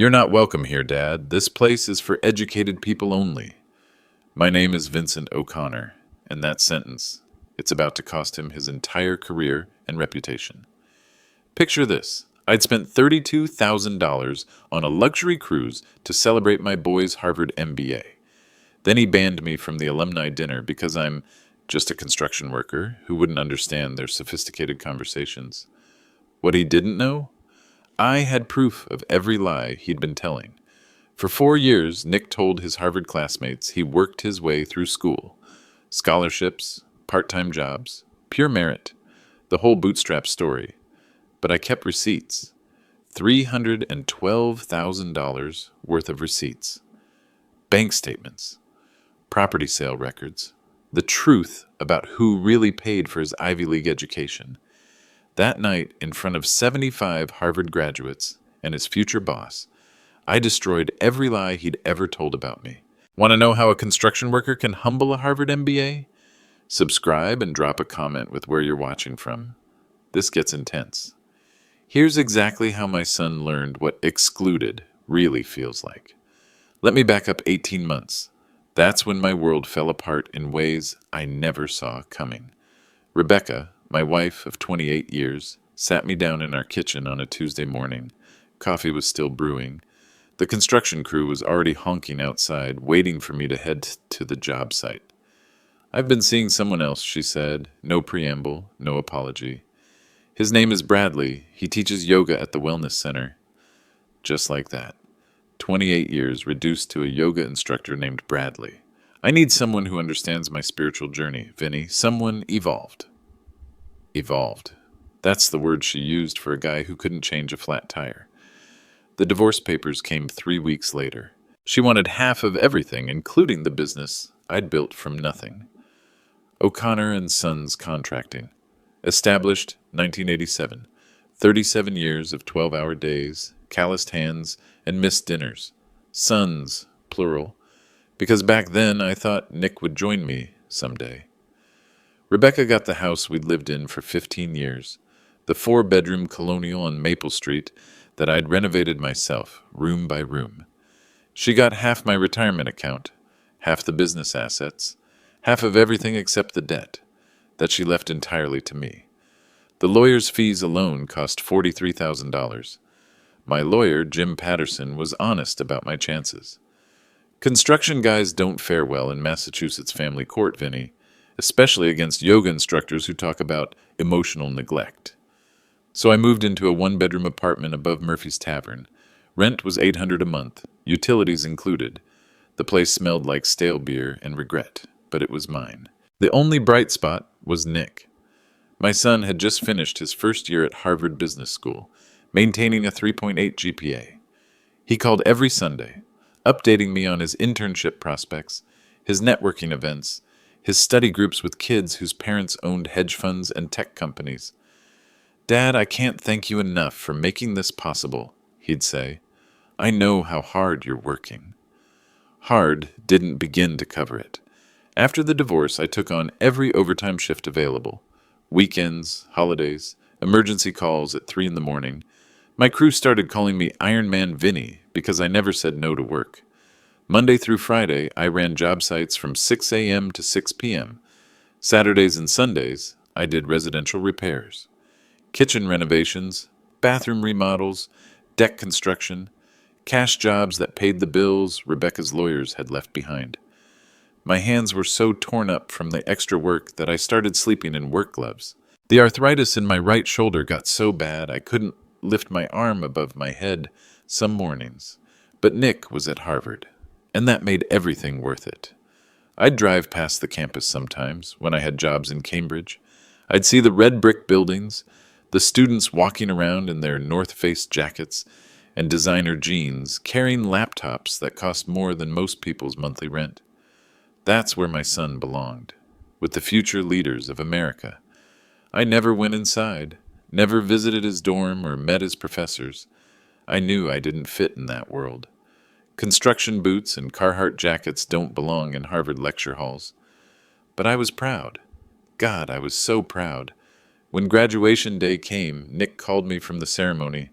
You're not welcome here, Dad. This place is for educated people only. My name is Vincent O'Connor, and that sentence, it's about to cost him his entire career and reputation. Picture this. I'd spent $32,000 on a luxury cruise to celebrate my boy's Harvard MBA. Then he banned me from the alumni dinner because I'm just a construction worker who wouldn't understand their sophisticated conversations. What he didn't know? I had proof of every lie he'd been telling. For 4 years, Nick told his Harvard classmates he worked his way through school. Scholarships, part-time jobs, pure merit, the whole bootstrap story. But I kept receipts. $312,000 worth of receipts. Bank statements, property sale records, the truth about who really paid for his Ivy League education. That night, in front of 75 Harvard graduates and his future boss, I destroyed every lie he'd ever told about me. Want to know how a construction worker can humble a Harvard MBA? Subscribe and drop a comment with where you're watching from. This gets intense. Here's exactly how my son learned what excluded really feels like. Let me back up 18 months. That's when my world fell apart in ways I never saw coming. Rebecca, my wife of 28 years, sat me down in our kitchen on a Tuesday morning. Coffee was still brewing. The construction crew was already honking outside, waiting for me to head to the job site. "I've been seeing someone else," she said. No preamble, no apology. "His name is Bradley. He teaches yoga at the Wellness Center." Just like that. 28 years reduced to a yoga instructor named Bradley. I need someone who understands my spiritual journey, Vinny. Someone evolved. Evolved. That's the word she used for a guy who couldn't change a flat tire. The divorce papers came 3 weeks later. She wanted half of everything, including the business I'd built from nothing. O'Connor and Sons Contracting. Established 1987. 37 years of 12-hour days, calloused hands, and missed dinners. Sons, plural. Because back then I thought Nick would join me someday. Rebecca got the house we'd lived in for 15 years. The 4-bedroom colonial on Maple Street that I'd renovated myself, room by room. She got half my retirement account, half the business assets, half of everything except the debt that she left entirely to me. The lawyer's fees alone cost $43,000. My lawyer, Jim Patterson, was honest about my chances. Construction guys don't fare well in Massachusetts family court, Vinny, especially against yoga instructors who talk about emotional neglect. So I moved into a 1-bedroom apartment above Murphy's Tavern. Rent was $800 a month, utilities included. The place smelled like stale beer and regret, but it was mine. The only bright spot was Nick. My son had just finished his first year at Harvard Business School, maintaining a 3.8 GPA. He called every Sunday, updating me on his internship prospects, his networking events, his study groups with kids whose parents owned hedge funds and tech companies. "Dad, I can't thank you enough for making this possible," he'd say. "I know how hard you're working." Hard didn't begin to cover it. After the divorce, I took on every overtime shift available. Weekends, holidays, emergency calls at 3 in the morning. My crew started calling me Iron Man Vinny because I never said no to work. Monday through Friday, I ran job sites from 6 a.m. to 6 p.m. Saturdays and Sundays, I did residential repairs. Kitchen renovations, bathroom remodels, deck construction, cash jobs that paid the bills Rebecca's lawyers had left behind. My hands were so torn up from the extra work that I started sleeping in work gloves. The arthritis in my right shoulder got so bad I couldn't lift my arm above my head some mornings. But Nick was at Harvard, and that made everything worth it. I'd drive past the campus sometimes when I had jobs in Cambridge. I'd see the red brick buildings, the students walking around in their North Face jackets and designer jeans, carrying laptops that cost more than most people's monthly rent. That's where my son belonged, with the future leaders of America. I never went inside, never visited his dorm or met his professors. I knew I didn't fit in that world. Construction boots and Carhartt jackets don't belong in Harvard lecture halls. But I was proud. God, I was so proud. When graduation day came, Nick called me from the ceremony.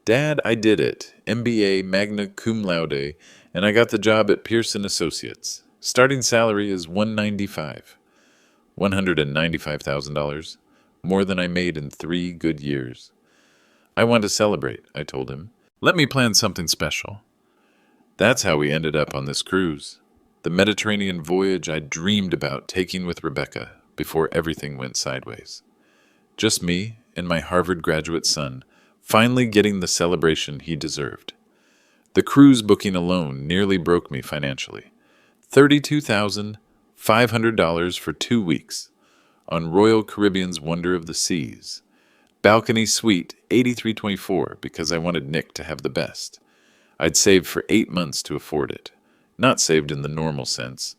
Dad, I did it. MBA, magna cum laude, and I got the job at Pearson Associates. Starting salary is $195,000, more than I made in 3 good years. I want to celebrate, I told him. Let me plan something special. That's how we ended up on this cruise. The Mediterranean voyage I dreamed about taking with Rebecca before everything went sideways. Just me and my Harvard graduate son, finally getting the celebration he deserved. The cruise booking alone nearly broke me financially. $32,500 for 2 weeks on Royal Caribbean's Wonder of the Seas. Balcony suite 8324 because I wanted Nick to have the best. I'd saved for 8 months to afford it. Not saved in the normal sense.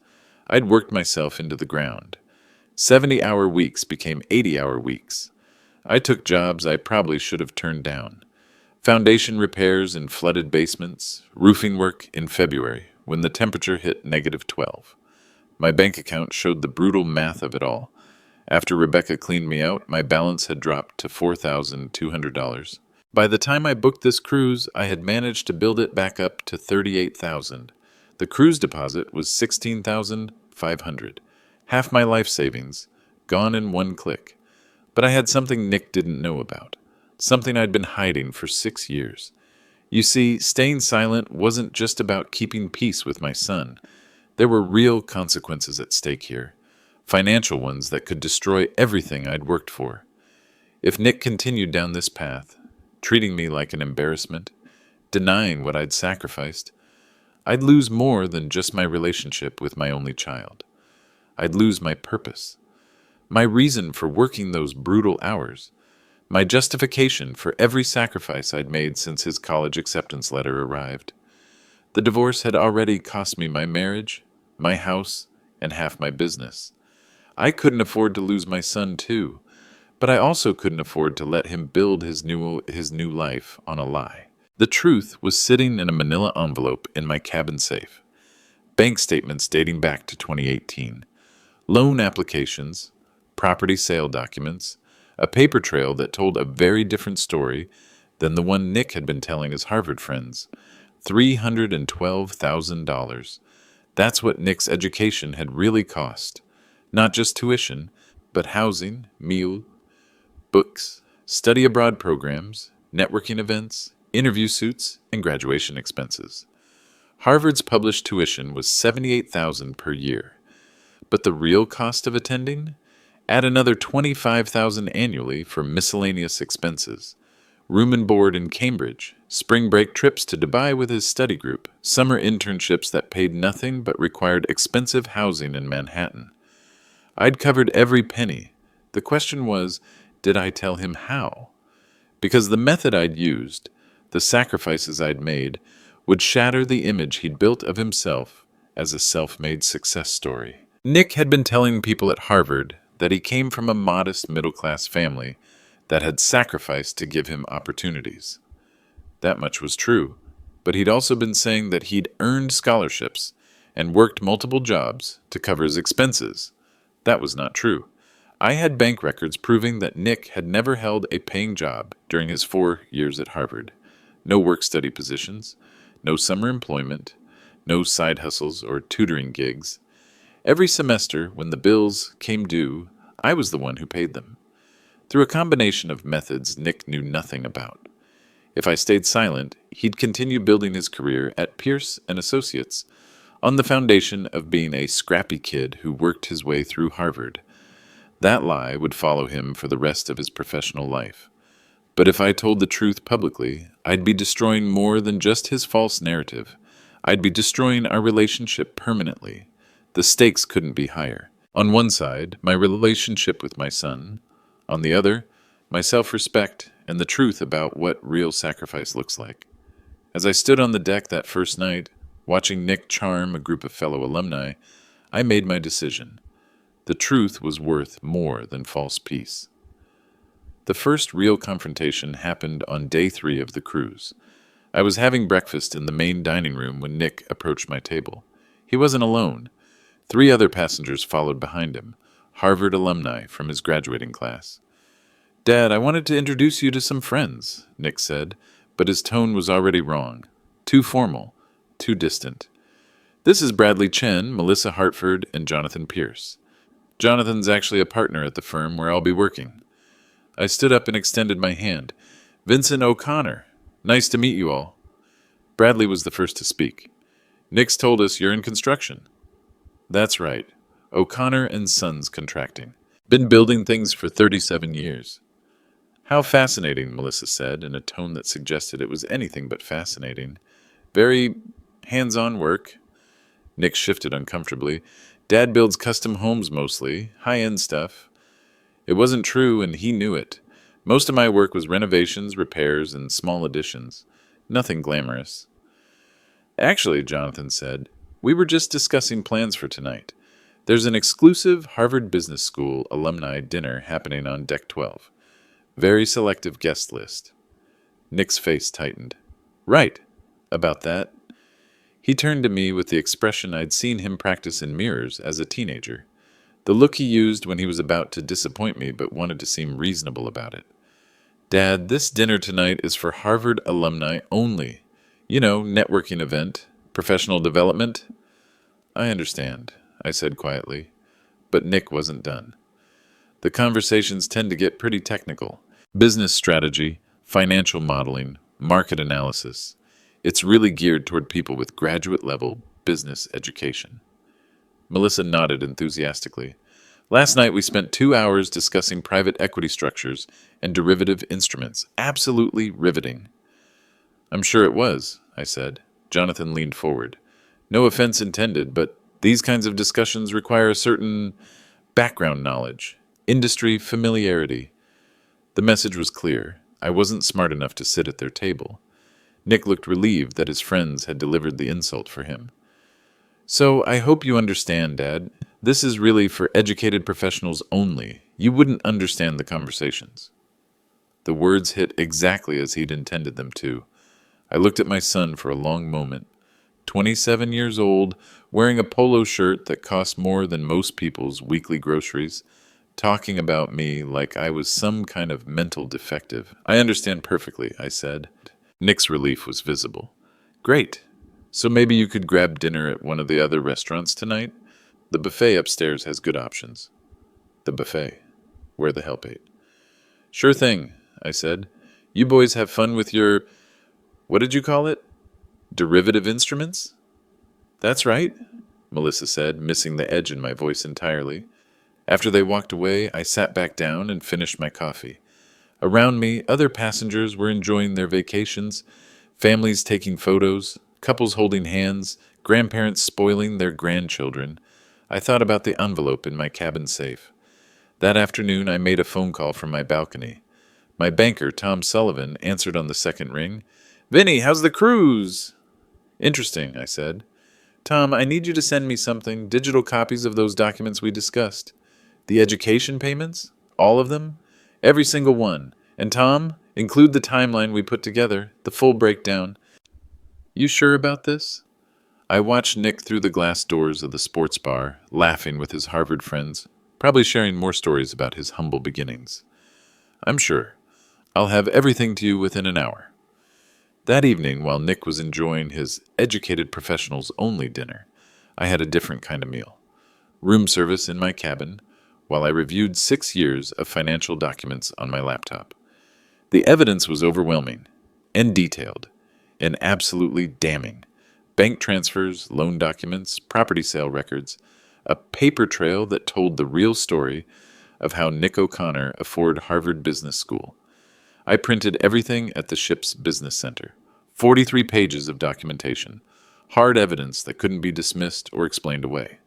I'd worked myself into the ground. 70-hour weeks became 80-hour weeks. I took jobs I probably should have turned down. Foundation repairs in flooded basements, roofing work in February when the temperature hit -12. My bank account showed the brutal math of it all. After Rebecca cleaned me out, my balance had dropped to $4,200. By the time I booked this cruise, I had managed to build it back up to $38,000. The cruise deposit was $16,500. Half my life savings, gone in one click. But I had something Nick didn't know about. Something I'd been hiding for 6 years. You see, staying silent wasn't just about keeping peace with my son. There were real consequences at stake here. Financial ones that could destroy everything I'd worked for. If Nick continued down this path, treating me like an embarrassment, denying what I'd sacrificed, I'd lose more than just my relationship with my only child. I'd lose my purpose, my reason for working those brutal hours, my justification for every sacrifice I'd made since his college acceptance letter arrived. The divorce had already cost me my marriage, my house, and half my business. I couldn't afford to lose my son too, but I also couldn't afford to let him build his new life on a lie. The truth was sitting in a manila envelope in my cabin safe. Bank statements dating back to 2018. Loan applications, property sale documents, a paper trail that told a very different story than the one Nick had been telling his Harvard friends. $312,000. That's what Nick's education had really cost. Not just tuition, but housing, meal, books, study abroad programs, networking events, interview suits, and graduation expenses. Harvard's published tuition was $78,000 per year. But the real cost of attending? Add another $25,000 annually for miscellaneous expenses. Room and board in Cambridge, spring break trips to Dubai with his study group, summer internships that paid nothing but required expensive housing in Manhattan. I'd covered every penny. The question was, did I tell him how? Because the method I'd used, the sacrifices I'd made, would shatter the image he'd built of himself as a self-made success story. Nick had been telling people at Harvard that he came from a modest middle-class family that had sacrificed to give him opportunities. That much was true, but he'd also been saying that he'd earned scholarships and worked multiple jobs to cover his expenses. That was not true. I had bank records proving that Nick had never held a paying job during his 4 years at Harvard. No work-study positions, no summer employment, no side hustles or tutoring gigs. Every semester, when the bills came due, I was the one who paid them. Through a combination of methods Nick knew nothing about. If I stayed silent, he'd continue building his career at Pierce and Associates on the foundation of being a scrappy kid who worked his way through Harvard. That lie would follow him for the rest of his professional life. But if I told the truth publicly, I'd be destroying more than just his false narrative. I'd be destroying our relationship permanently. The stakes couldn't be higher. On one side, my relationship with my son. On the other, my self-respect and the truth about what real sacrifice looks like. As I stood on the deck that first night, watching Nick charm a group of fellow alumni, I made my decision. The truth was worth more than false peace. The first real confrontation happened on day 3 of the cruise. I was having breakfast in the main dining room when Nick approached my table. He wasn't alone. 3 other passengers followed behind him, Harvard alumni from his graduating class. "Dad, I wanted to introduce you to some friends," Nick said, but his tone was already wrong. Too formal, too distant. "This is Bradley Chen, Melissa Hartford, and Jonathan Pierce. Jonathan's actually a partner at the firm where I'll be working." I stood up and extended my hand. "Vincent O'Connor. Nice to meet you all." Bradley was the first to speak. "Nick's told us you're in construction." "That's right. O'Connor and Sons Contracting. Been building things for 37 years. "How fascinating," Melissa said, in a tone that suggested it was anything but fascinating. "Very hands-on work." Nick shifted uncomfortably. "Dad builds custom homes mostly, high-end stuff." It wasn't true, and he knew it. Most of my work was renovations, repairs, and small additions. Nothing glamorous. "Actually," Jonathan said, "we were just discussing plans for tonight. There's an exclusive Harvard Business School alumni dinner happening on Deck 12. Very selective guest list." Nick's face tightened. "Right. About that." He turned to me with the expression I'd seen him practice in mirrors as a teenager. The look he used when he was about to disappoint me but wanted to seem reasonable about it. "Dad, this dinner tonight is for Harvard alumni only. You know, networking event, professional development." "I understand," I said quietly. But Nick wasn't done. "The conversations tend to get pretty technical. Business strategy, financial modeling, market analysis. It's really geared toward people with graduate-level business education." Melissa nodded enthusiastically. "Last night we spent 2 hours discussing private equity structures and derivative instruments. Absolutely riveting." "I'm sure it was," I said. Jonathan leaned forward. "No offense intended, but these kinds of discussions require a certain background knowledge, industry familiarity." The message was clear. I wasn't smart enough to sit at their table. Nick looked relieved that his friends had delivered the insult for him. "So I hope you understand, Dad. This is really for educated professionals only. You wouldn't understand the conversations." The words hit exactly as he'd intended them to. I looked at my son for a long moment. 27 years old, wearing a polo shirt that cost more than most people's weekly groceries, talking about me like I was some kind of mental defective. "I understand perfectly," I said. Nick's relief was visible. "Great. So maybe you could grab dinner at one of the other restaurants tonight? The buffet upstairs has good options." The buffet, where the help ate. "Sure thing," I said. "You boys have fun with your, what did you call it? Derivative instruments?" "That's right," Melissa said, missing the edge in my voice entirely. After they walked away, I sat back down and finished my coffee. Around me, other passengers were enjoying their vacations, families taking photos, couples holding hands, grandparents spoiling their grandchildren. I thought about the envelope in my cabin safe. That afternoon, I made a phone call from my balcony. My banker, Tom Sullivan, answered on the second ring. "Vinny, how's the cruise?" "Interesting," I said. "Tom, I need you to send me something, digital copies of those documents we discussed. The education payments? All of them? Every single one. And Tom, include the timeline we put together, the full breakdown." "You sure about this?" I watched Nick through the glass doors of the sports bar, laughing with his Harvard friends, probably sharing more stories about his humble beginnings. "I'm sure. I'll have everything to you within an hour." That evening, while Nick was enjoying his educated professionals only dinner, I had a different kind of meal. Room service in my cabin, while I reviewed 6 years of financial documents on my laptop. The evidence was overwhelming and detailed and absolutely damning. Bank transfers, loan documents, property sale records, a paper trail that told the real story of how Nick O'Connor afforded Harvard Business School. I printed everything at the ship's business center. 43 pages of documentation, hard evidence that couldn't be dismissed or explained away.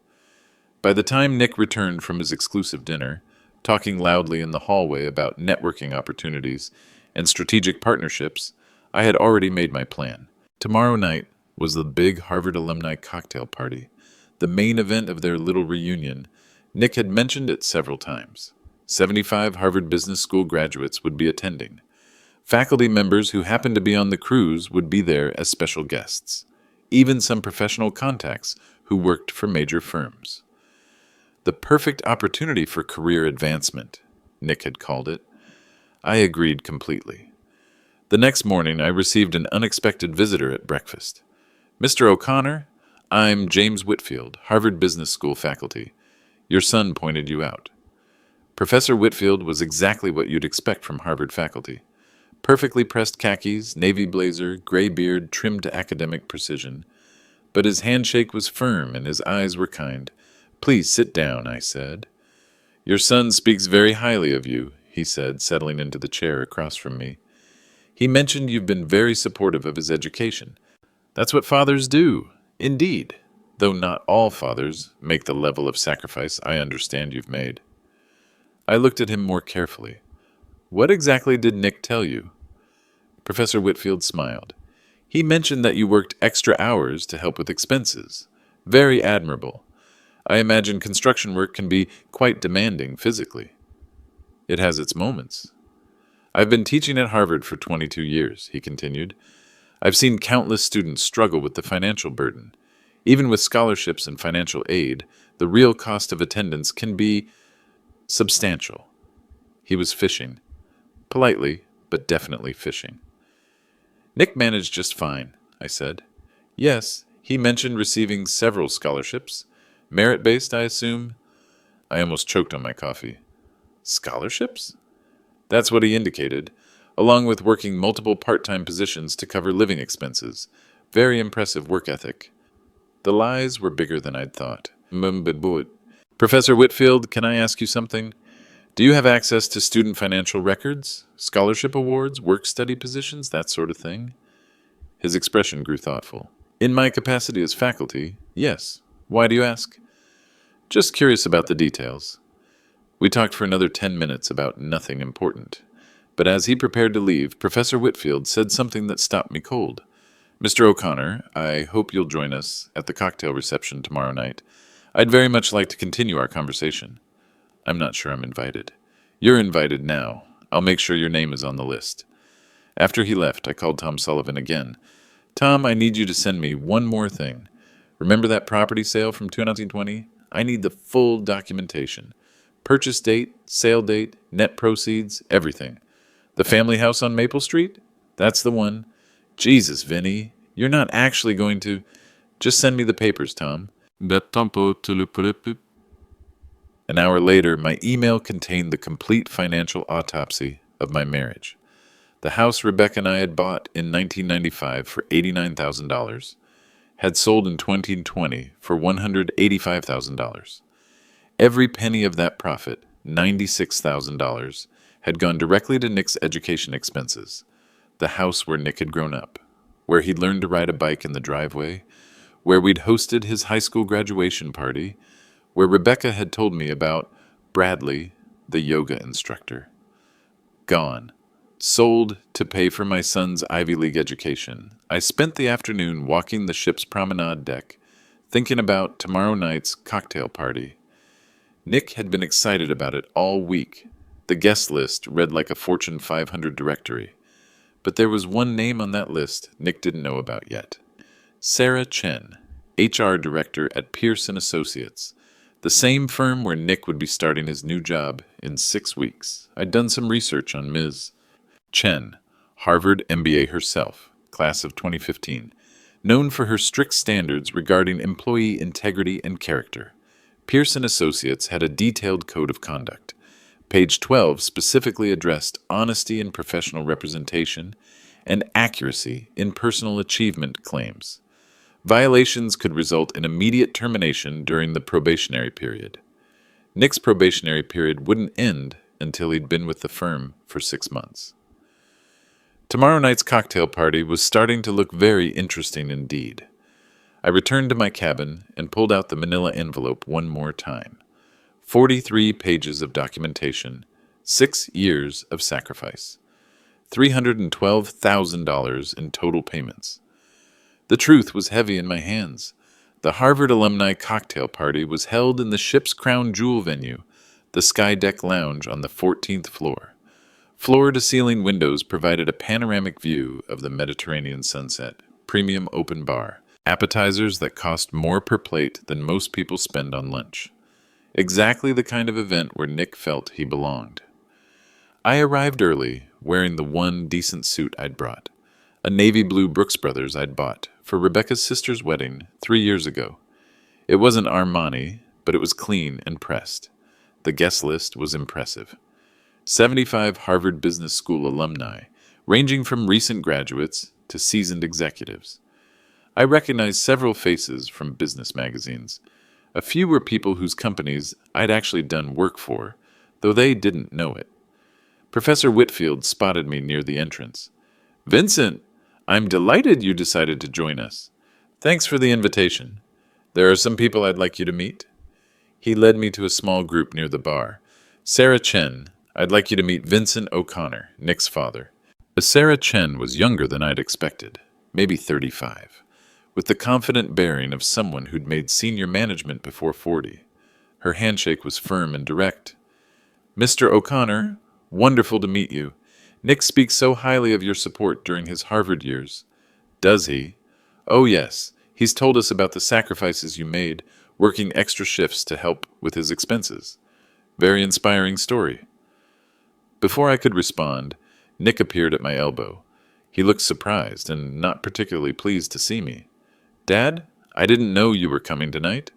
By the time Nick returned from his exclusive dinner, talking loudly in the hallway about networking opportunities and strategic partnerships, I had already made my plan. Tomorrow night was the big Harvard alumni cocktail party, the main event of their little reunion. Nick had mentioned it several times. 75 Harvard Business School graduates would be attending. Faculty members who happened to be on the cruise would be there as special guests. Even some professional contacts who worked for major firms. The perfect opportunity for career advancement, Nick had called it. I agreed completely. The next morning, I received an unexpected visitor at breakfast. "Mr. O'Connor, I'm James Whitfield, Harvard Business School faculty. Your son pointed you out." Professor Whitfield was exactly what you'd expect from Harvard faculty. Perfectly pressed khakis, navy blazer, gray beard trimmed to academic precision. But his handshake was firm and his eyes were kind. "Please sit down," I said. "Your son speaks very highly of you," he said, settling into the chair across from me. "He mentioned you've been very supportive of his education. That's what fathers do, indeed, though not all fathers make the level of sacrifice I understand you've made." I looked at him more carefully. "What exactly did Nick tell you?" Professor Whitfield smiled. "He mentioned that you worked extra hours to help with expenses. Very admirable. I imagine construction work can be quite demanding physically." "It has its moments." "I've been teaching at Harvard for 22 years, he continued. "I've seen countless students struggle with the financial burden. Even with scholarships and financial aid, the real cost of attendance can be substantial." He was fishing. Politely, but definitely fishing. "Nick managed just fine," I said. "Yes, he mentioned receiving several scholarships. Merit-based, I assume?" I almost choked on my coffee. "Scholarships?" "That's what he indicated, along with working multiple part-time positions to cover living expenses. Very impressive work ethic." The lies were bigger than I'd thought. "Professor Whitfield, can I ask you something? Do you have access to student financial records, scholarship awards, work-study positions, that sort of thing?" His expression grew thoughtful. "In my capacity as faculty, yes. Why do you ask?" "Just curious about the details." We talked for another 10 minutes about nothing important. But as he prepared to leave, Professor Whitfield said something that stopped me cold. "Mr. O'Connor, I hope you'll join us at the cocktail reception tomorrow night. I'd very much like to continue our conversation." "I'm not sure I'm invited." "You're invited now. I'll make sure your name is on the list." After he left, I called Tom Sullivan again. "Tom, I need you to send me one more thing. Remember that property sale from 2020? I need the full documentation. Purchase date, sale date, net proceeds, everything. The family house on Maple Street? That's the one. Jesus, Vinny, you're not actually going to... Just send me the papers, Tom." An hour later, my email contained the complete financial autopsy of my marriage. The house Rebecca and I had bought in 1995 for $89,000 had sold in 2020 for $185,000. Every penny of that profit, $96,000, had gone directly to Nick's education expenses, the house where Nick had grown up, where he'd learned to ride a bike in the driveway, where we'd hosted his high school graduation party, where Rebecca had told me about Bradley, the yoga instructor. Gone. Sold to pay for my son's Ivy League education. I spent the afternoon walking the ship's promenade deck, thinking about tomorrow night's cocktail party. Nick had been excited about it all week. The guest list read like a Fortune 500 directory. But there was one name on that list Nick didn't know about yet. Sarah Chen, HR director at Pearson Associates, the same firm where Nick would be starting his new job in 6 weeks. I'd done some research on Ms. Chen, Harvard MBA herself, class of 2015, known for her strict standards regarding employee integrity and character. Pearson Associates had a detailed code of conduct. Page 12 specifically addressed honesty in professional representation and accuracy in personal achievement claims. Violations could result in immediate termination during the probationary period. Nick's probationary period wouldn't end until he'd been with the firm for 6 months. Tomorrow night's cocktail party was starting to look very interesting indeed. I returned to my cabin and pulled out the manila envelope one more time. 43 pages of documentation, 6 years of sacrifice, $312,000 in total payments. The truth was heavy in my hands. The Harvard alumni cocktail party was held in the ship's crown jewel venue, the Skydeck Lounge on the 14th floor. Floor-to-ceiling windows provided a panoramic view of the Mediterranean sunset, premium open bar, appetizers that cost more per plate than most people spend on lunch. Exactly the kind of event where Nick felt he belonged. I arrived early, wearing the one decent suit I'd brought. A navy blue Brooks Brothers I'd bought for Rebecca's sister's wedding 3 years ago. It wasn't Armani, but it was clean and pressed. The guest list was impressive. 75 Harvard Business School alumni, ranging from recent graduates to seasoned executives. I recognized several faces from business magazines. A few were people whose companies I'd actually done work for, though they didn't know it. Professor Whitfield spotted me near the entrance. "Vincent, I'm delighted you decided to join us. Thanks for the invitation. There are some people I'd like you to meet." He led me to a small group near the bar. "Sarah Chen, I'd like you to meet Vincent O'Connor, Nick's father." Sarah Chen was younger than I'd expected, maybe 35, with the confident bearing of someone who'd made senior management before 40. Her handshake was firm and direct. "Mr. O'Connor, wonderful to meet you. Nick speaks so highly of your support during his Harvard years." "Does he?" "Oh, yes. He's told us about the sacrifices you made, working extra shifts to help with his expenses. Very inspiring story." Before I could respond, Nick appeared at my elbow. He looked surprised and not particularly pleased to see me. "Dad, I didn't know you were coming tonight."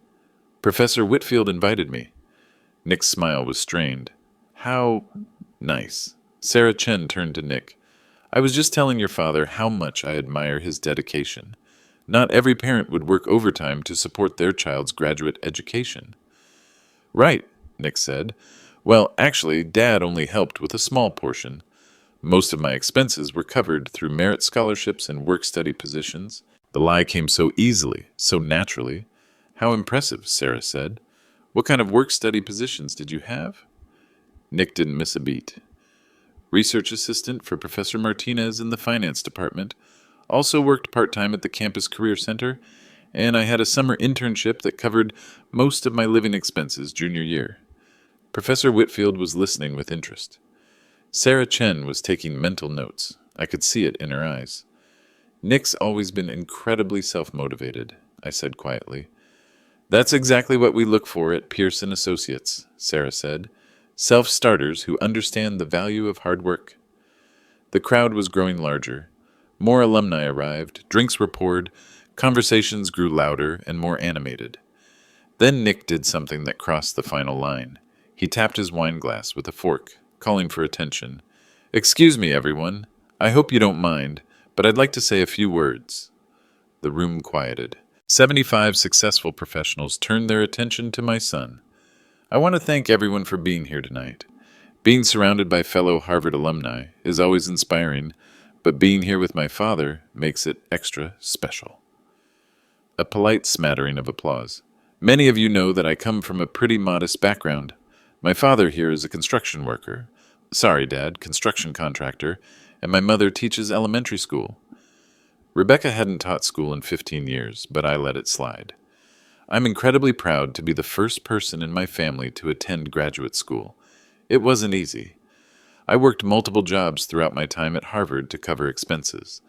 "Professor Whitfield invited me." Nick's smile was strained. "How nice." Sarah Chen turned to Nick. "I was just telling your father how much I admire his dedication. Not every parent would work overtime to support their child's graduate education." "Right," Nick said. "Well, actually, Dad only helped with a small portion. Most of my expenses were covered through merit scholarships and work-study positions." The lie came so easily, so naturally. "How impressive," Sarah said. "What kind of work-study positions did you have?" Nick didn't miss a beat. "Research assistant for Professor Martinez in the finance department. Also worked part-time at the campus career center, and I had a summer internship that covered most of my living expenses junior year." Professor Whitfield was listening with interest. Sarah Chen was taking mental notes. I could see it in her eyes. "Nick's always been incredibly self-motivated," I said quietly. "That's exactly what we look for at Pearson Associates," Sarah said. "Self-starters who understand the value of hard work." The crowd was growing larger. More alumni arrived, drinks were poured, conversations grew louder and more animated. Then Nick did something that crossed the final line. He tapped his wine glass with a fork, calling for attention. "Excuse me, everyone. I hope you don't mind, but I'd like to say a few words." The room quieted. 75 successful professionals turned their attention to my son. "I want to thank everyone for being here tonight. Being surrounded by fellow Harvard alumni is always inspiring, but being here with my father makes it extra special." A polite smattering of applause. "Many of you know that I come from a pretty modest background. My father here is a construction worker. Sorry, Dad, construction contractor, and my mother teaches elementary school." Rebecca hadn't taught school in 15 years, but I let it slide. "I'm incredibly proud to be the first person in my family to attend graduate school. It wasn't easy. I worked multiple jobs throughout my time at Harvard to cover expenses.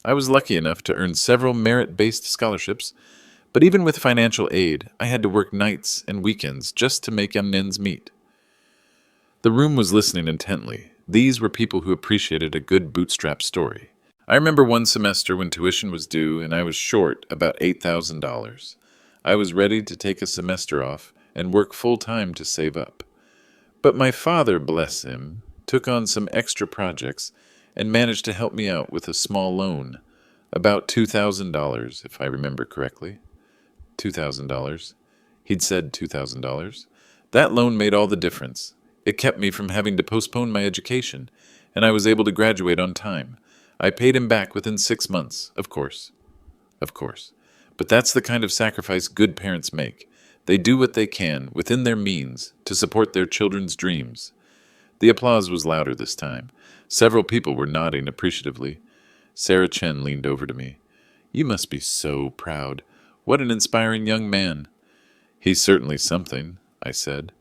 I was lucky enough to earn several merit-based scholarships, but even with financial aid, I had to work nights and weekends just to make ends meet." The room was listening intently. These were people who appreciated a good bootstrap story. I remember one semester when tuition was due and I was short about $8,000. I was ready to take a semester off and work full-time to save up. But my father, bless him, took on some extra projects and managed to help me out with a small loan, about $2,000, if I remember correctly. $2,000. He'd said $2,000. That loan made all the difference. It kept me from having to postpone my education, and I was able to graduate on time. I paid him back within 6 months, of course. Of course. But that's the kind of sacrifice good parents make. They do what they can, within their means, to support their children's dreams. The applause was louder this time. Several people were nodding appreciatively. Sarah Chen leaned over to me. "You must be so proud. What an inspiring young man." "He's certainly something," I said.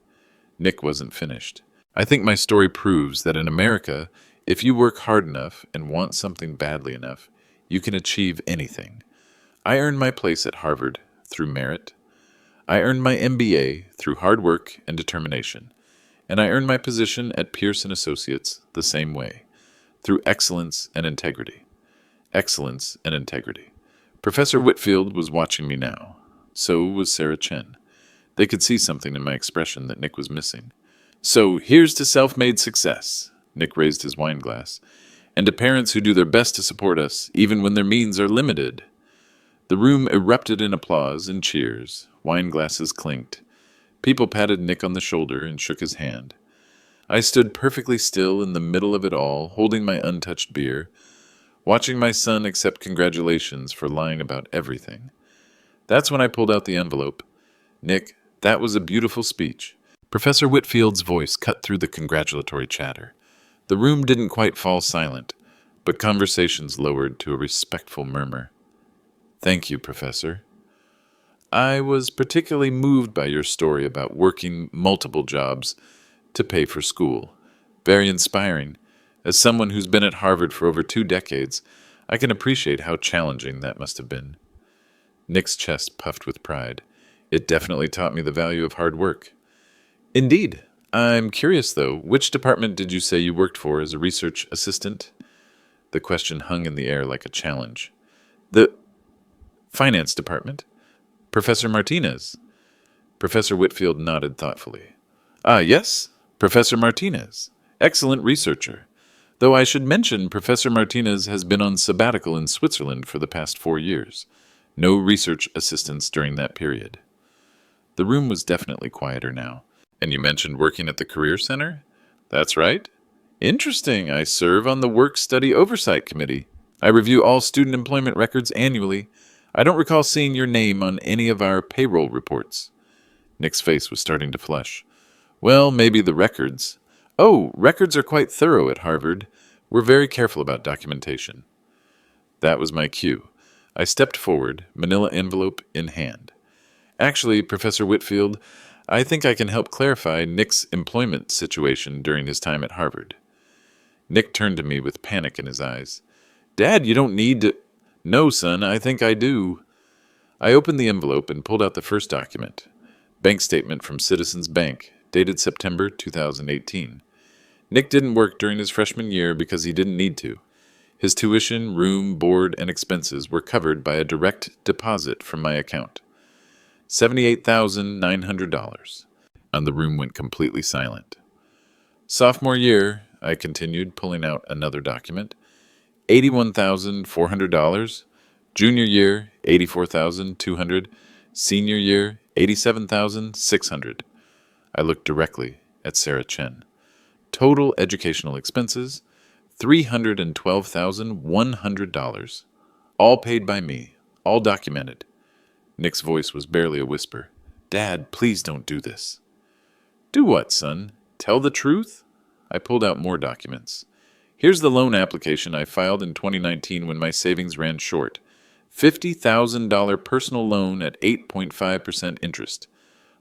Nick wasn't finished. "I think my story proves that in America, if you work hard enough and want something badly enough, you can achieve anything. I earned my place at Harvard through merit. I earned my MBA through hard work and determination. And I earned my position at Pearson Associates the same way. through excellence and integrity. Excellence and integrity. Professor Whitfield was watching me now. So was Sarah Chen. They could see something in my expression that Nick was missing. So here's to self-made success. Nick raised his wine glass. And to parents who do their best to support us, even when their means are limited. The room erupted in applause and cheers. Wine glasses clinked. People patted Nick on the shoulder and shook his hand. I stood perfectly still in the middle of it all, holding my untouched beer, watching my son accept congratulations for lying about everything. That's when I pulled out the envelope. Nick, that was a beautiful speech. Professor Whitfield's voice cut through the congratulatory chatter. The room didn't quite fall silent, but conversations lowered to a respectful murmur. Thank you, Professor. I was particularly moved by your story about working multiple jobs to pay for school. Very inspiring. As someone who's been at Harvard for over 2 decades, I can appreciate how challenging that must have been. Nick's chest puffed with pride. It definitely taught me the value of hard work. Indeed. I'm curious, though, which department did you say you worked for as a research assistant? The question hung in the air like a challenge. The finance department. Professor Martinez. Professor Whitfield nodded thoughtfully. Ah, yes, Professor Martinez. Excellent researcher. Though I should mention Professor Martinez has been on sabbatical in Switzerland for the past 4 years. No research assistants during that period. The room was definitely quieter now. And you mentioned working at the Career Center? That's right. Interesting. I serve on the Work-Study Oversight Committee. I review all student employment records annually. I don't recall seeing your name on any of our payroll reports. Nick's face was starting to flush. Well, maybe the records. Oh, records are quite thorough at Harvard. We're very careful about documentation. That was my cue. I stepped forward, manila envelope in hand. Actually, Professor Whitfield, I think I can help clarify Nick's employment situation during his time at Harvard. Nick turned to me with panic in his eyes. Dad, you don't need to... No, son, I think I do. I opened the envelope and pulled out the first document. Bank statement from Citizens Bank, dated September 2018. Nick didn't work during his freshman year because he didn't need to. His tuition, room, board, and expenses were covered by a direct deposit from my account. $78,900. And the room went completely silent. Sophomore year, I continued, pulling out another document. $81,400. Junior year, $84,200. Senior year, $87,600. I looked directly at Sarah Chen. Total educational expenses, $312,100. All paid by me, all documented. Nick's voice was barely a whisper. Dad, please don't do this. Do what, son? Tell the truth? I pulled out more documents. Here's the loan application I filed in 2019 when my savings ran short. $50,000 personal loan at 8.5% interest.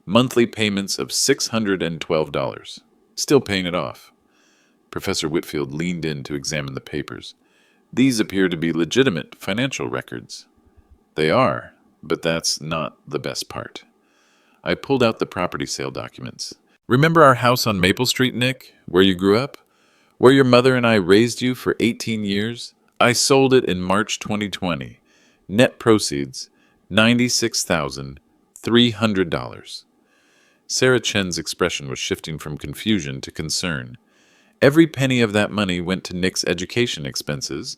Monthly payments of $612. Still paying it off. Professor Whitfield leaned in to examine the papers. These appear to be legitimate financial records. They are. But that's not the best part. I pulled out the property sale documents. Remember our house on Maple Street, Nick, where you grew up? Where your mother and I raised you for 18 years? I sold it in March 2020. Net proceeds, $96,300. Sarah Chen's expression was shifting from confusion to concern. Every penny of that money went to Nick's education expenses.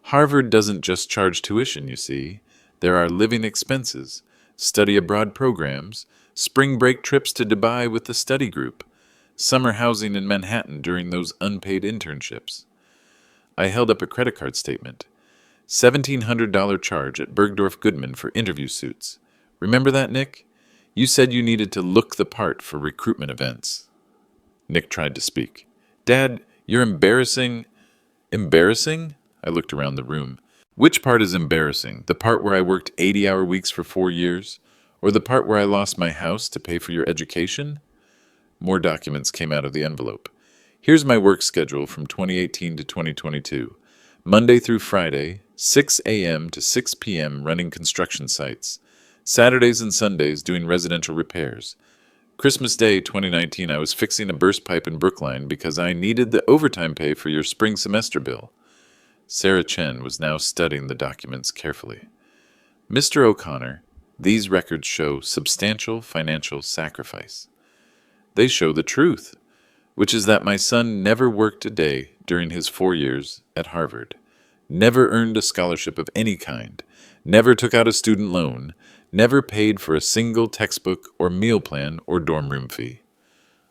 Harvard doesn't just charge tuition, you see. There are living expenses, study abroad programs, spring break trips to Dubai with the study group, summer housing in Manhattan during those unpaid internships. I held up a credit card statement. $1,700 charge at Bergdorf Goodman for interview suits. Remember that, Nick? You said you needed to look the part for recruitment events. Nick tried to speak. Dad, you're embarrassing. Embarrassing? I looked around the room. Which part is embarrassing? The part where I worked 80-hour weeks for 4 years? Or the part where I lost my house to pay for your education? More documents came out of the envelope. Here's my work schedule from 2018 to 2022. Monday through Friday, 6 a.m. to 6 p.m. running construction sites. Saturdays and Sundays doing residential repairs. Christmas Day 2019, I was fixing a burst pipe in Brookline because I needed the overtime pay for your spring semester bill. Sarah Chen was now studying the documents carefully. Mr. O'Connor, these records show substantial financial sacrifice. They show the truth, which is that my son never worked a day during his 4 years at Harvard, never earned a scholarship of any kind, never took out a student loan, never paid for a single textbook or meal plan or dorm room fee.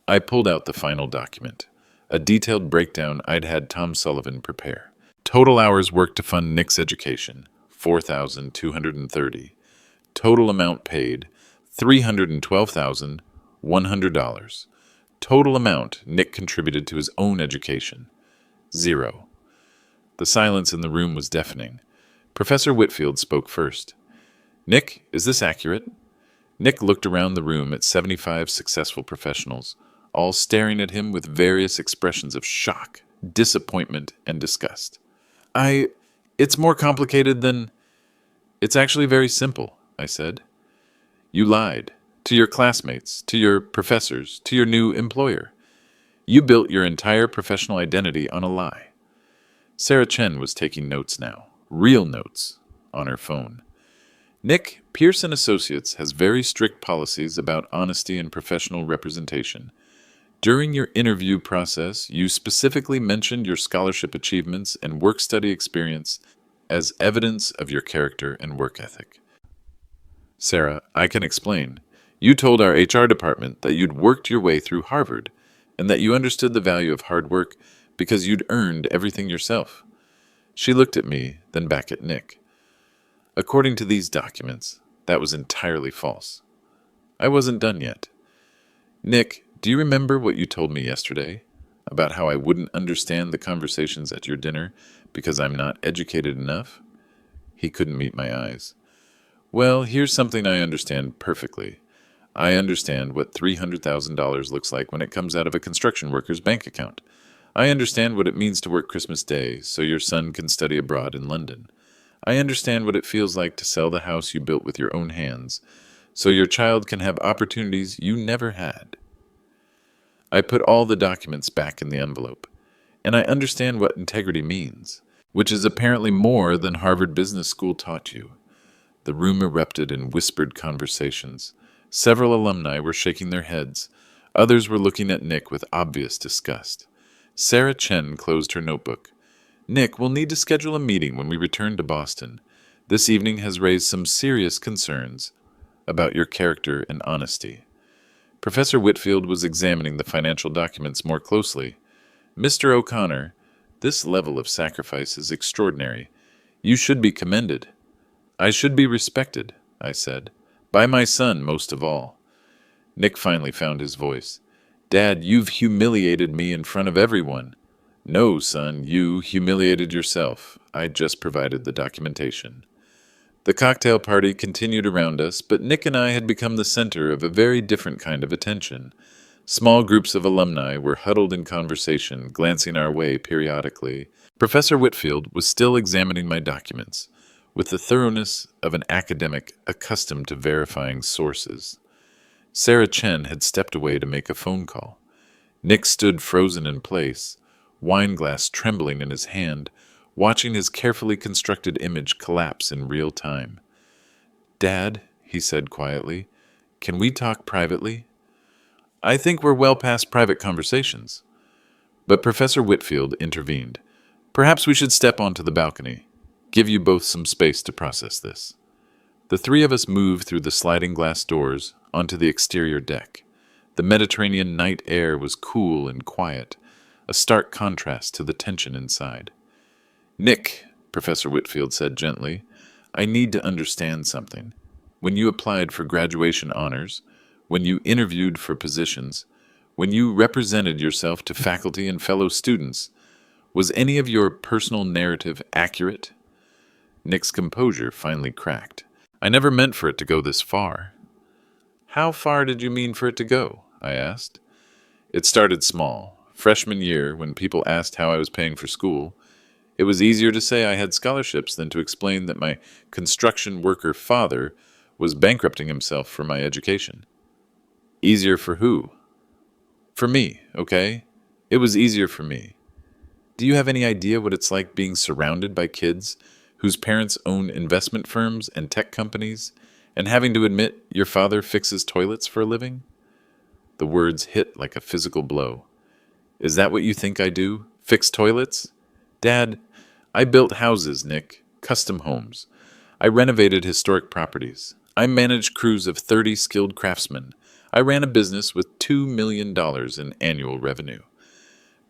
I pulled out the final document, a detailed breakdown I'd had Tom Sullivan prepare. Total hours worked to fund Nick's education, 4,230. Total amount paid, $312,100. Total amount Nick contributed to his own education, 0. The silence in the room was deafening. Professor Whitfield spoke first. Nick, is this accurate? Nick looked around the room at 75 successful professionals, all staring at him with various expressions of shock, disappointment, and disgust. It's more complicated than... It's actually very simple, I said. You lied. To your classmates, to your professors, to your new employer. You built your entire professional identity on a lie. Sarah Chen was taking notes now, real notes, on her phone. Nick, Pearson Associates has very strict policies about honesty and professional representation. During your interview process, you specifically mentioned your scholarship achievements and work-study experience as evidence of your character and work ethic. Sarah, I can explain. You told our HR department that you'd worked your way through Harvard and that you understood the value of hard work because you'd earned everything yourself. She looked at me, then back at Nick. According to these documents, that was entirely false. I wasn't done yet. Nick, do you remember what you told me yesterday about how I wouldn't understand the conversations at your dinner because I'm not educated enough? He couldn't meet my eyes. Well, here's something I understand perfectly. I understand what $300,000 looks like when it comes out of a construction worker's bank account. I understand what it means to work Christmas Day so your son can study abroad in London. I understand what it feels like to sell the house you built with your own hands so your child can have opportunities you never had. I put all the documents back in the envelope, and I understand what integrity means, which is apparently more than Harvard Business School taught you. The room erupted in whispered conversations. Several alumni were shaking their heads. Others were looking at Nick with obvious disgust. Sarah Chen closed her notebook. Nick, we'll need to schedule a meeting when we return to Boston. This evening has raised some serious concerns about your character and honesty. Professor Whitfield was examining the financial documents more closely. Mr. O'Connor, this level of sacrifice is extraordinary. You should be commended. I should be respected, I said. By my son, most of all. Nick finally found his voice. Dad, you've humiliated me in front of everyone. No, son, you humiliated yourself. I just provided the documentation. The cocktail party continued around us, but Nick and I had become the center of a very different kind of attention. Small groups of alumni were huddled in conversation, glancing our way periodically. Professor Whitfield was still examining my documents, with the thoroughness of an academic accustomed to verifying sources. Sarah Chen had stepped away to make a phone call. Nick stood frozen in place, wine glass trembling in his hand, watching his carefully constructed image collapse in real time. Dad, he said quietly, can we talk privately? I think we're well past private conversations. But Professor Whitfield intervened. Perhaps we should step onto the balcony. Give you both some space to process this. The three of us moved through the sliding glass doors onto the exterior deck. The Mediterranean night air was cool and quiet, a stark contrast to the tension inside. Nick, Professor Whitfield said gently, I need to understand something. When you applied for graduation honors, when you interviewed for positions, when you represented yourself to faculty and fellow students, was any of your personal narrative accurate? Nick's composure finally cracked. I never meant for it to go this far. How far did you mean for it to go? I asked. It started small. Freshman year, when people asked how I was paying for school, it was easier to say I had scholarships than to explain that my construction worker father was bankrupting himself for my education. Easier for who? For me, okay? It was easier for me. Do you have any idea what it's like being surrounded by kids whose parents own investment firms and tech companies and having to admit your father fixes toilets for a living? The words hit like a physical blow. Is that what you think I do? Fix toilets? Dad, I built houses, Nick. Custom homes. I renovated historic properties. I managed crews of 30 skilled craftsmen. I ran a business with $2 million in annual revenue.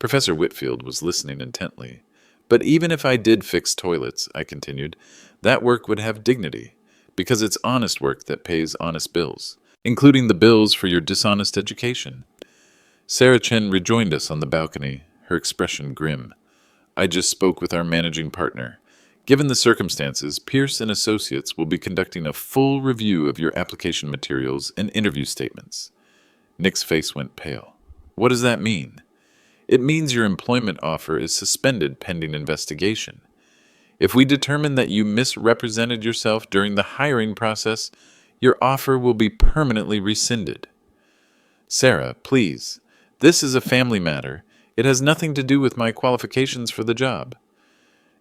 Professor Whitfield was listening intently. But even if I did fix toilets, I continued, that work would have dignity, because it's honest work that pays honest bills, including the bills for your dishonest education. Sarah Chen rejoined us on the balcony, her expression grim. I just spoke with our managing partner. Given the circumstances, Pierce and Associates will be conducting a full review of your application materials and interview statements. Nick's face went pale. What does that mean? It means your employment offer is suspended pending investigation. If we determine that you misrepresented yourself during the hiring process, your offer will be permanently rescinded. Sarah, please. This is a family matter. It has nothing to do with my qualifications for the job.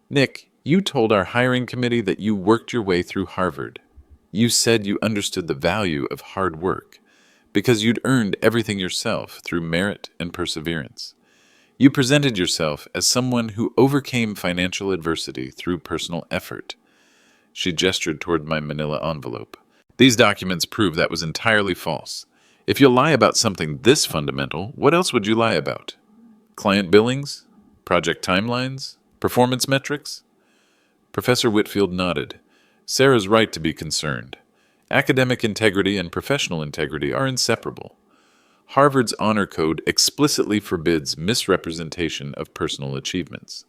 Nick, you told our hiring committee that you worked your way through Harvard. You said you understood the value of hard work because you'd earned everything yourself through merit and perseverance. You presented yourself as someone who overcame financial adversity through personal effort. She gestured toward my manila envelope. These documents prove that was entirely false. If you'll lie about something this fundamental, what else would you lie about? Client billings? Project timelines? Performance metrics? Professor Whitfield nodded. Sarah's right to be concerned. Academic integrity and professional integrity are inseparable. Harvard's honor code explicitly forbids misrepresentation of personal achievements.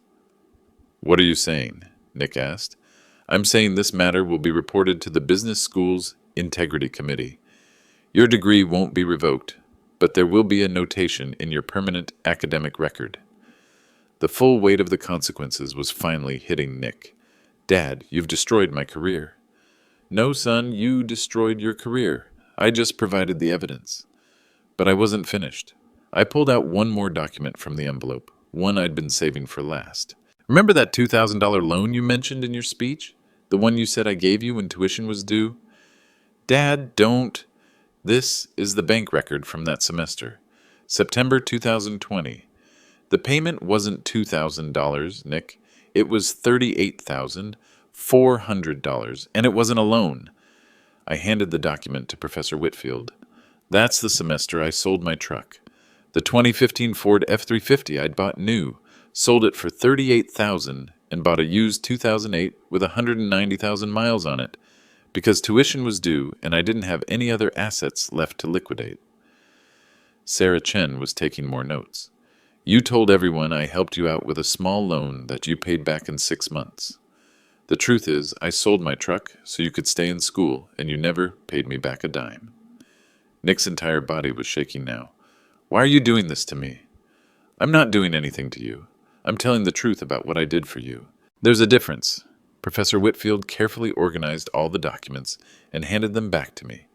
What are you saying? Nick asked. I'm saying this matter will be reported to the business school's integrity committee. Your degree won't be revoked, but there will be a notation in your permanent academic record. The full weight of the consequences was finally hitting Nick. Dad, you've destroyed my career. No, son, you destroyed your career. I just provided the evidence. But I wasn't finished. I pulled out one more document from the envelope, one I'd been saving for last. Remember that $2,000 loan you mentioned in your speech? The one you said I gave you when tuition was due? Dad, don't. This is the bank record from that semester. September 2020. The payment wasn't $2,000, Nick. It was $38,400, and it wasn't a loan. I handed the document to Professor Whitfield. That's the semester I sold my truck. The 2015 Ford F-350 I'd bought new, sold it for $38,000, and bought a used 2008 with 190,000 miles on it, because tuition was due and I didn't have any other assets left to liquidate. Sarah Chen was taking more notes. You told everyone I helped you out with a small loan that you paid back in 6 months. The truth is, I sold my truck so you could stay in school, and you never paid me back a dime. Nick's entire body was shaking now. Why are you doing this to me? I'm not doing anything to you. I'm telling the truth about what I did for you. There's a difference. Professor Whitfield carefully organized all the documents and handed them back to me.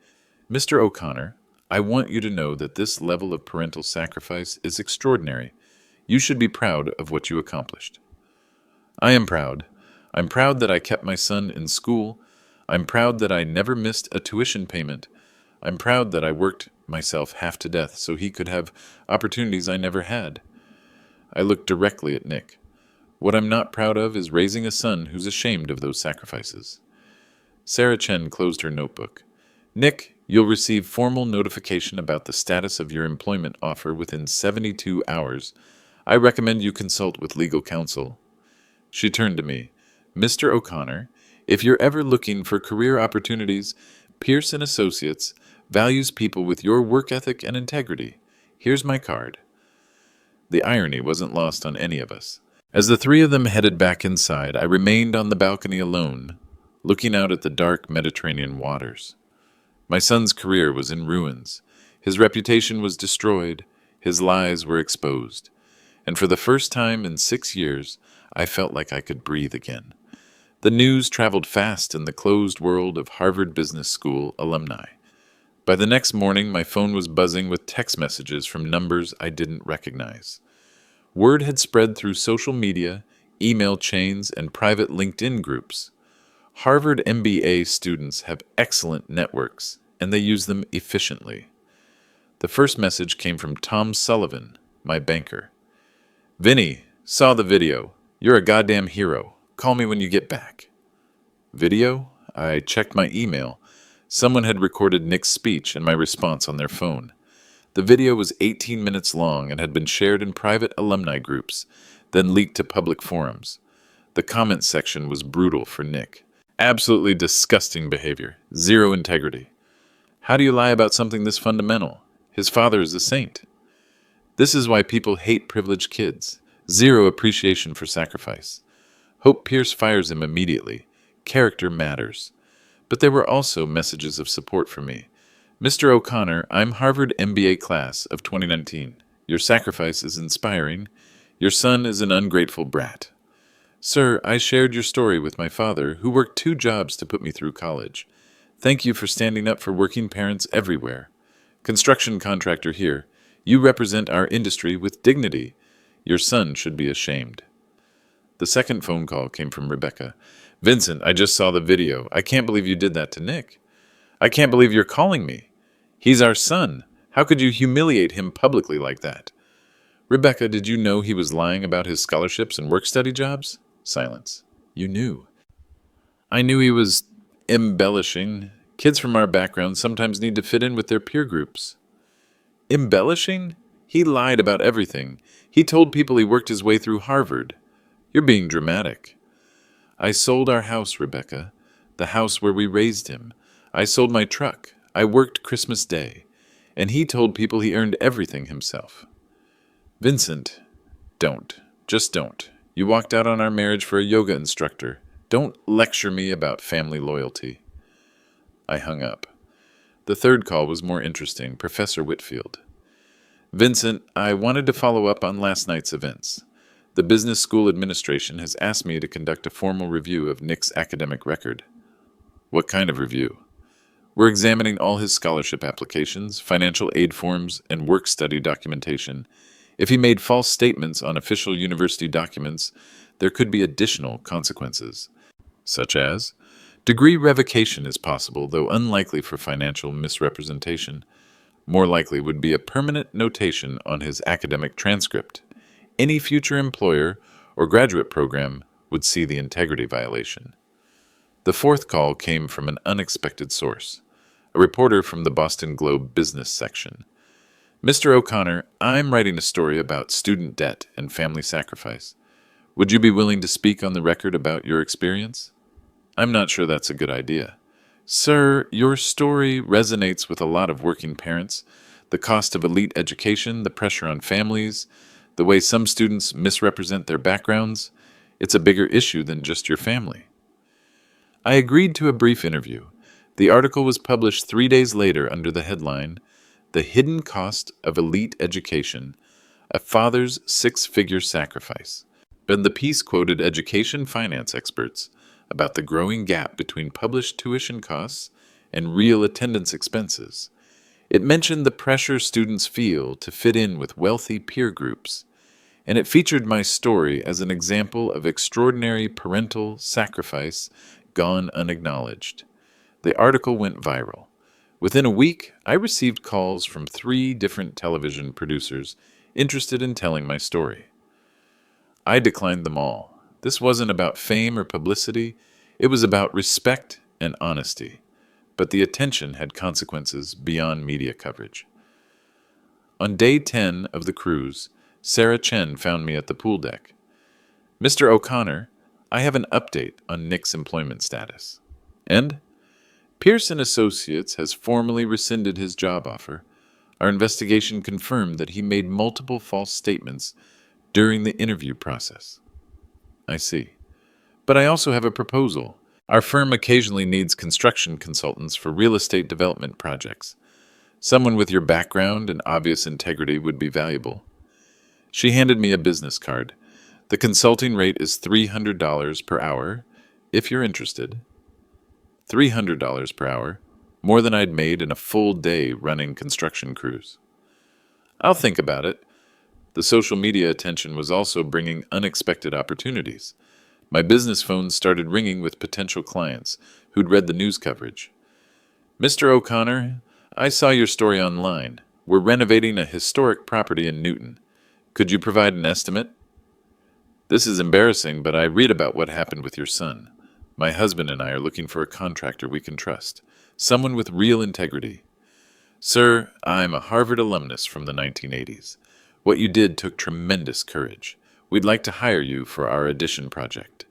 Mr. O'Connor, I want you to know that this level of parental sacrifice is extraordinary. You should be proud of what you accomplished. I am proud. I'm proud that I kept my son in school. I'm proud that I never missed a tuition payment. I'm proud that I worked myself half to death so he could have opportunities I never had. I looked directly at Nick. What I'm not proud of is raising a son who's ashamed of those sacrifices. Sarah Chen closed her notebook. Nick, you'll receive formal notification about the status of your employment offer within 72 hours. I recommend you consult with legal counsel. She turned to me. Mr. O'Connor, if you're ever looking for career opportunities, Pierce & Associates values people with your work ethic and integrity. Here's my card. The irony wasn't lost on any of us. As the three of them headed back inside, I remained on the balcony alone, looking out at the dark Mediterranean waters. My son's career was in ruins. His reputation was destroyed. His lies were exposed. And for the first time in 6 years, I felt like I could breathe again. The news traveled fast in the closed world of Harvard Business School alumni. By the next morning, my phone was buzzing with text messages from numbers I didn't recognize. Word had spread through social media, email chains, and private LinkedIn groups. Harvard MBA students have excellent networks, and they use them efficiently. The first message came from Tom Sullivan, my banker. "Vinny, saw the video. You're a goddamn hero. Call me when you get back." Video? I checked my email. Someone had recorded Nick's speech and my response on their phone. The video was 18 minutes long and had been shared in private alumni groups, then leaked to public forums. The comment section was brutal for Nick. Absolutely disgusting behavior. Zero integrity. How do you lie about something this fundamental? His father is a saint. This is why people hate privileged kids. Zero appreciation for sacrifice. Hope Pierce fires him immediately. Character matters. But there were also messages of support for me. "Mr. O'Connor, I'm Harvard MBA class of 2019. Your sacrifice is inspiring. Your son is an ungrateful brat. Sir, I shared your story with my father, who worked 2 jobs to put me through college. Thank you for standing up for working parents everywhere. Construction contractor here. You represent our industry with dignity. Your son should be ashamed." The second phone call came from Rebecca. "Vincent, I just saw the video. I can't believe you did that to Nick. I can't believe you're calling me. He's our son. How could you humiliate him publicly like that?" "Rebecca, did you know he was lying about his scholarships and work-study jobs?" Silence. "You knew." "I knew he was embellishing. Kids from our background sometimes need to fit in with their peer groups." "Embellishing? He lied about everything. He told people he worked his way through Harvard. You're being dramatic." "I sold our house, Rebecca. The house where we raised him. I sold my truck. I worked Christmas Day. And he told people he earned everything himself." "Vincent, don't. Just don't. You walked out on our marriage for a yoga instructor. Don't lecture me about family loyalty." I hung up. The third call was more interesting. Professor Whitfield. "Vincent, I wanted to follow up on last night's events. The business school administration has asked me to conduct a formal review of Nick's academic record." "What kind of review?" "We're examining all his scholarship applications, financial aid forms, and work-study documentation. If he made false statements on official university documents, there could be additional consequences, such as degree revocation is possible, though unlikely for financial misrepresentation. More likely would be a permanent notation on his academic transcript. Any future employer or graduate program would see the integrity violation." The fourth call came from an unexpected source, a reporter from the Boston Globe business section. "Mr. O'Connor, I'm writing a story about student debt and family sacrifice. Would you be willing to speak on the record about your experience?" "I'm not sure that's a good idea." "Sir, your story resonates with a lot of working parents. The cost of elite education, the pressure on families, the way some students misrepresent their backgrounds. It's a bigger issue than just your family." I agreed to a brief interview. The article was published 3 days later under the headline, "The Hidden Cost of Elite Education, A Father's Six-Figure Sacrifice." And the piece quoted education finance experts about the growing gap between published tuition costs and real attendance expenses. It mentioned the pressure students feel to fit in with wealthy peer groups, and it featured my story as an example of extraordinary parental sacrifice gone unacknowledged. The article went viral. Within a week, I received calls from 3 different television producers interested in telling my story. I declined them all. This wasn't about fame or publicity. It was about respect and honesty. But the attention had consequences beyond media coverage. On day 10 of the cruise, Sarah Chen found me at the pool deck. "Mr. O'Connor, I have an update on Nick's employment status." "And?" "Pearson Associates has formally rescinded his job offer. Our investigation confirmed that he made multiple false statements during the interview process." "I see. But I also have a proposal. Our firm occasionally needs construction consultants for real estate development projects. Someone with your background and obvious integrity would be valuable." She handed me a business card. "The consulting rate is $300 per hour, if you're interested." $300 per hour? more than I'd made in a full day running construction crews. I'll think about it. The social media attention was also bringing unexpected opportunities. My business phones started ringing with potential clients who'd read the news coverage. Mr. O'Connor, I saw your story online. We're renovating a historic property in Newton. Could you provide an estimate? This is embarrassing, but I read about what happened with your son. My husband and I are looking for a contractor we can trust, someone with real integrity. Sir, I'm a Harvard alumnus from the 1980s. What you did took tremendous courage. We'd like to hire you for our addition project.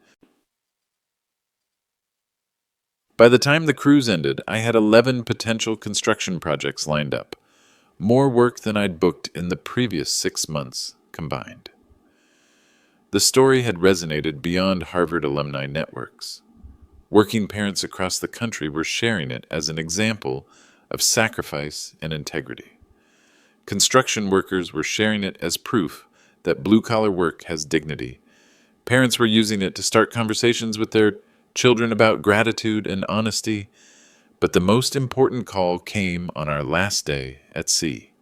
By the time the cruise ended, I had 11 potential construction projects lined up, more work than I'd booked in the previous 6 months combined. The story had resonated beyond Harvard alumni networks. Working parents across the country were sharing it as an example of sacrifice and integrity. Construction workers were sharing it as proof that blue-collar work has dignity. Parents were using it to start conversations with their children about gratitude and honesty. But the most important call came on our last day at sea.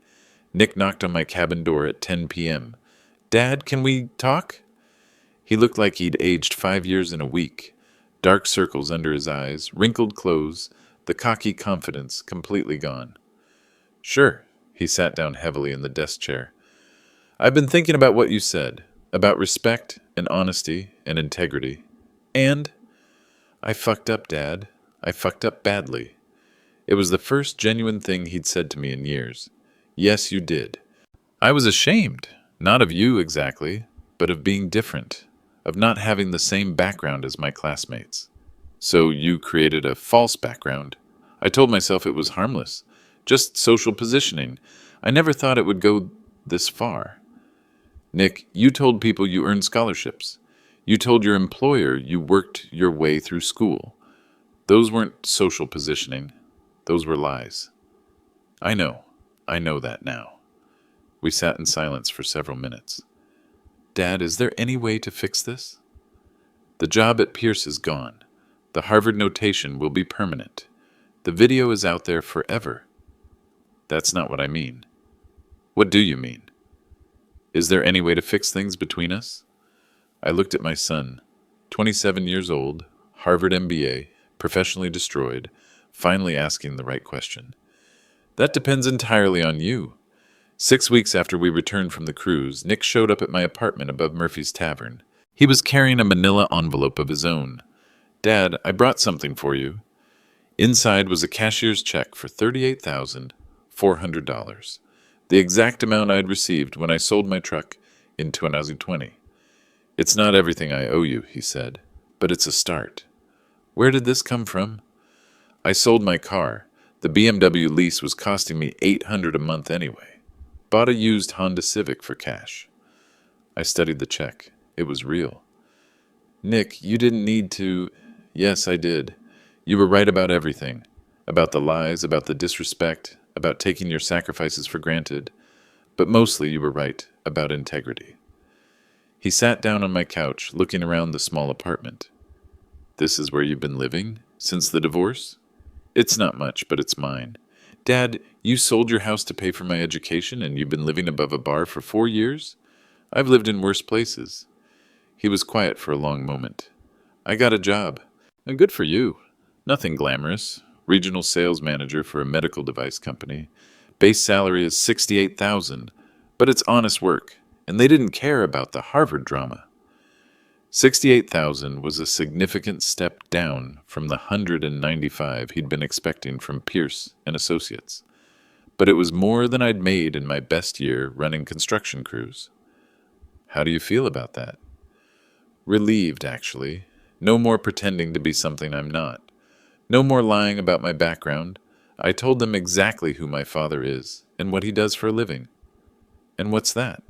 Nick knocked on my cabin door at 10 p.m. "Dad, can we talk?" He looked like he'd aged 5 years in a week. Dark circles under his eyes, wrinkled clothes, the cocky confidence completely gone. "Sure." He sat down heavily in the desk chair. "I've been thinking about what you said, about respect and honesty and integrity. And I fucked up, Dad. I fucked up badly." It was the first genuine thing he'd said to me in years. "Yes, you did." I was ashamed, not of you exactly, but of being different, of not having the same background as my classmates. "So you created a false background." I told myself it was harmless, just social positioning. I never thought it would go this far. "Nick, you told people you earned scholarships. You told your employer you worked your way through school. Those weren't social positioning. Those were lies." I know that now." We sat in silence for several minutes. "Dad, is there any way to fix this?" "The job at Pierce is gone. The Harvard notation will be permanent. The video is out there forever." "That's not what I mean." "What do you mean?" "Is there any way to fix things between us?" I looked at my son, 27 years old, Harvard MBA, professionally destroyed, finally asking the right question. "That depends entirely on you." 6 weeks after we returned from the cruise, Nick showed up at my apartment above Murphy's Tavern. He was carrying a manila envelope of his own. "Dad, I brought something for you." Inside was a cashier's check for $38,400, the exact amount I'd received when I sold my truck in 2020. "It's not everything I owe you," he said, "but it's a start." "Where did this come from?" "I sold my car. The BMW lease was costing me $800 a month anyway. Bought a used Honda Civic for cash." I studied the check. It was real. "Nick, you didn't need to—" "Yes, I did. You were right about everything. About the lies, about the disrespect, about taking your sacrifices for granted. But mostly you were right about integrity." He sat down on my couch, looking around the small apartment. "This is where you've been living? Since the divorce?" "It's not much, but it's mine." "Dad, you sold your house to pay for my education, and you've been living above a bar for 4 years? I've lived in worse places." He was quiet for a long moment. "I got a job." "And good for you. Nothing glamorous. Regional sales manager for a medical device company. Base salary is $68,000, but it's honest work, and they didn't care about the Harvard drama." $68,000 was a significant step down from the $195,000 he'd been expecting from Pierce and Associates, but it was more than I'd made in my best year running construction crews. "How do you feel about that?" "Relieved, actually. No more pretending to be something I'm not. No more lying about my background. I told them exactly who my father is and what he does for a living." "And what's that?"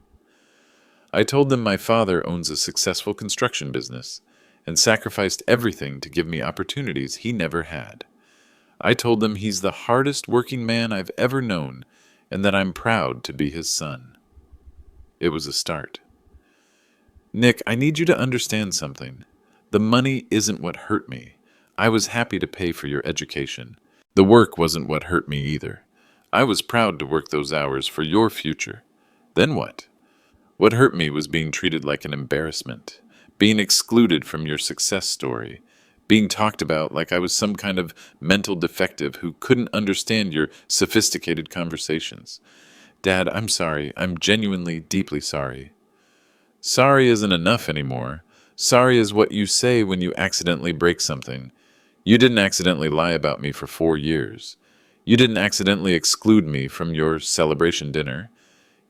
"I told them my father owns a successful construction business and sacrificed everything to give me opportunities he never had. I told them he's the hardest working man I've ever known and that I'm proud to be his son." It was a start. "Nick, I need you to understand something. The money isn't what hurt me. I was happy to pay for your education. The work wasn't what hurt me either. I was proud to work those hours for your future. Then what? What hurt me was being treated like an embarrassment, being excluded from your success story, being talked about like I was some kind of mental defective who couldn't understand your sophisticated conversations. Dad, I'm sorry. I'm genuinely, deeply sorry. Sorry isn't enough anymore. Sorry is what you say when you accidentally break something. You didn't accidentally lie about me for 4 years. You didn't accidentally exclude me from your celebration dinner.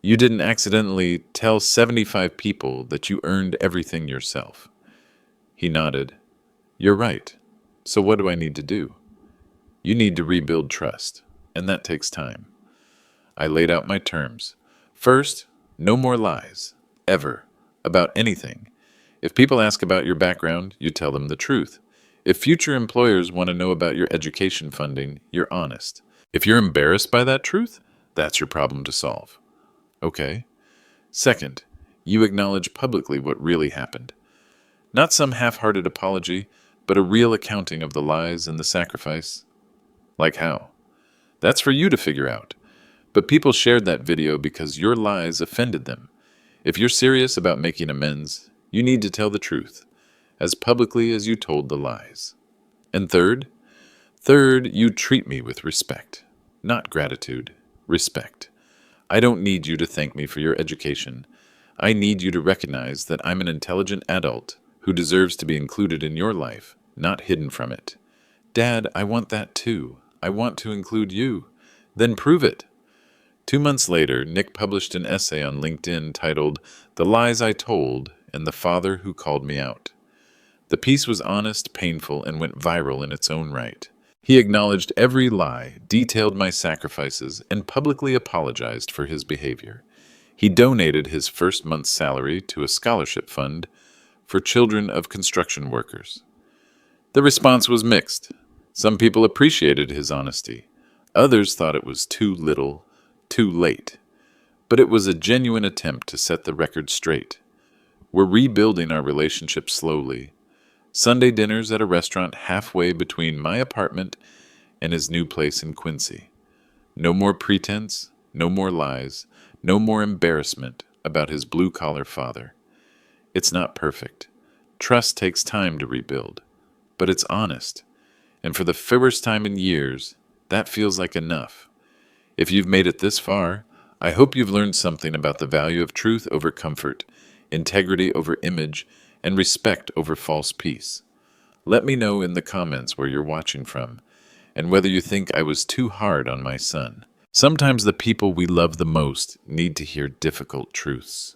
You didn't accidentally tell 75 people that you earned everything yourself. He nodded. You're right. So what do I need to do? You need to rebuild trust, and that takes time. I laid out my terms. First, no more lies, ever, about anything. If people ask about your background, you tell them the truth. If future employers want to know about your education funding, you're honest. If you're embarrassed by that truth, that's your problem to solve. Okay. Second, you acknowledge publicly what really happened. Not some half-hearted apology, but a real accounting of the lies and the sacrifice. Like how? That's for you to figure out. But people shared that video because your lies offended them. If you're serious about making amends, you need to tell the truth, as publicly as you told the lies. And third, you treat me with respect. Not gratitude, respect. I don't need you to thank me for your education. I need you to recognize that I'm an intelligent adult who deserves to be included in your life, not hidden from it. Dad, I want that too. I want to include you. Then prove it. 2 months later, Nick published an essay on LinkedIn titled The Lies I Told and the Father Who Called Me Out. The piece was honest, painful, and went viral in its own right. He acknowledged every lie, detailed my sacrifices, and publicly apologized for his behavior. He donated his first month's salary to a scholarship fund for children of construction workers. The response was mixed. Some people appreciated his honesty. Others thought it was too little, too late. But it was a genuine attempt to set the record straight. We're rebuilding our relationship slowly. Sunday dinners at a restaurant halfway between my apartment and his new place in Quincy. No more pretense, no more lies, no more embarrassment about his blue-collar father. It's not perfect. Trust takes time to rebuild, but it's honest. And for the first time in years, that feels like enough. If you've made it this far, I hope you've learned something about the value of truth over comfort, integrity over image, and respect over false peace. Let me know in the comments where you're watching from, and whether you think I was too hard on my son. Sometimes the people we love the most need to hear difficult truths.